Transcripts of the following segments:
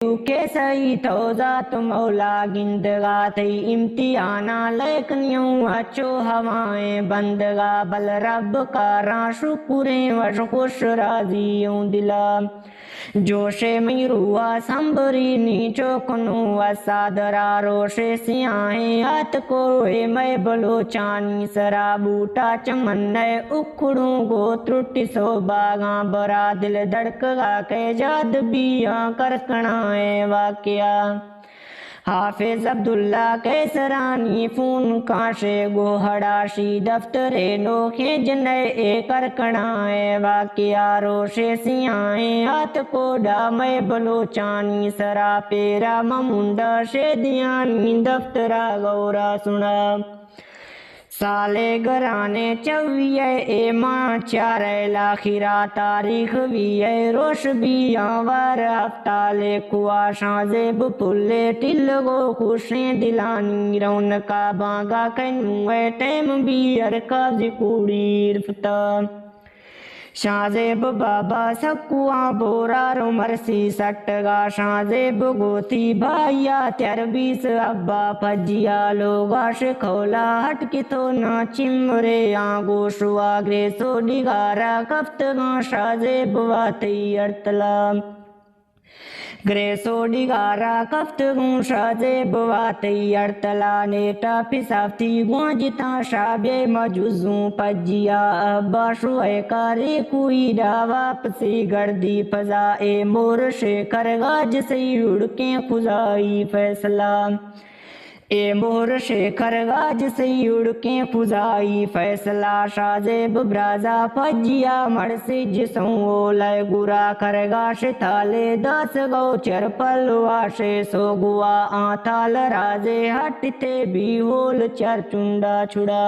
کے سہی تو ذات مولا گندگا تھی امتحانہ لیکن یوں اچو ہوائیں بندگا بل رب کا راں شکریں وش خوش راضی یوں دلا جوش میں روا سنبری نیچو کنو سادرا روشے سیاہیں ہاتھ کوئے میں بلوچانی سرا بوٹا چمنے اکھڑوں گو ترٹی سو باغاں برا دل دھڑکا کے جاد بیاں کرکڑائیں واقعہ حافظ عبداللہ کیسرانی فون کاشے گو ہڑاشی دفترے نوکھے جنے اے کرکڑائیں واقعہ روشے سیاہیں ہاتھ کوڈا میں بلوچانی سرا پیرا ممونڈا شیدیانی دفترا گورا سنا سالے گرانے چویے اے ماں چارے لاخرہ تاریخ ویے روش بیاں وار ہفتالے کواشاں زیب پلے ٹلگو خوشیں دلانی رونقا بانگا کنوے ٹیم بیر کابز کوڑی رفتا شاہزیب بابا سکواں بورا رو مرسی سٹگا شاہزیب گوتی بھائیا تیر بیس ابا پجیا لوگاش کھولا ہٹ کی تو نہ چمرے آنگو شوا گرے سو ڈگارا کفتگاں شاہزیب واتی ارتلا گرے سو ڈگارا کفتگوں شاہزیب واتی ارتلا نیٹا پسافتی گوانجتا شابے مجوزوں پجیا ابا شوئے کارے کوئی ڈا واپسی گردی پزا اے مور شیکر گاج سے اڑکیں خزائی فیصلہ اے مور شیکر گاج سے اڑکیں خزائی فیصلہ شاہزیب برازا پجیا مرسی جسوں اولے گورا کرگاش تھالے داس گو چرپل واشے سو گوا آتال رازے ہٹ تے بھی ہول چر چنڈا چھڑا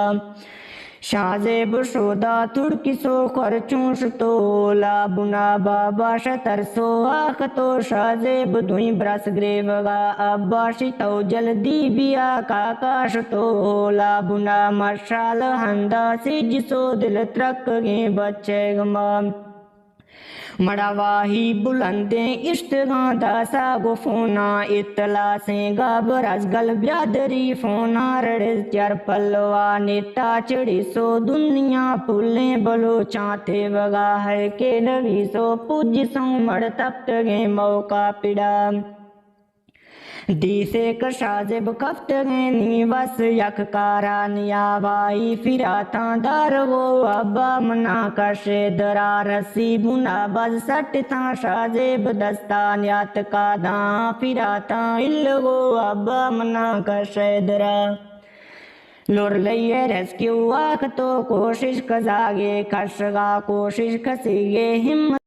شاہزیب شودا تڑکی سو کرچونش تو لا بنا بابا شتر سو آخ تو شاہزیب دھوئیں برس گرے وگا اباشی تو جلدی بیا کاکاش تو لا بنا مشال ہندا سی جسو دل ترک گیں بچے گما مڑا واہی بلندیں اشتگاں داسا گو فونا اطلاع سے گابر از گل بیادری فونا رڑز چر پلوا نیٹا چڑی سو دنیا پلیں بلوچاں تے وگا ہے کہ نوی سو پوج سو مڑ تپت گیں موقع پڑا دیسے کا شاہزیب کفت گیں نیوس یک کارا نیاوائی فراتاں دار گو ابا منا کشے درا رسی بنا بز سٹ تاں شاہزیب دستان یات کا داں فراتاں الگو ابا منا کشے درا لور لئیے ریسکیو آخ تو کوشش کزاگے کشگا کوشش کسیگے ہمت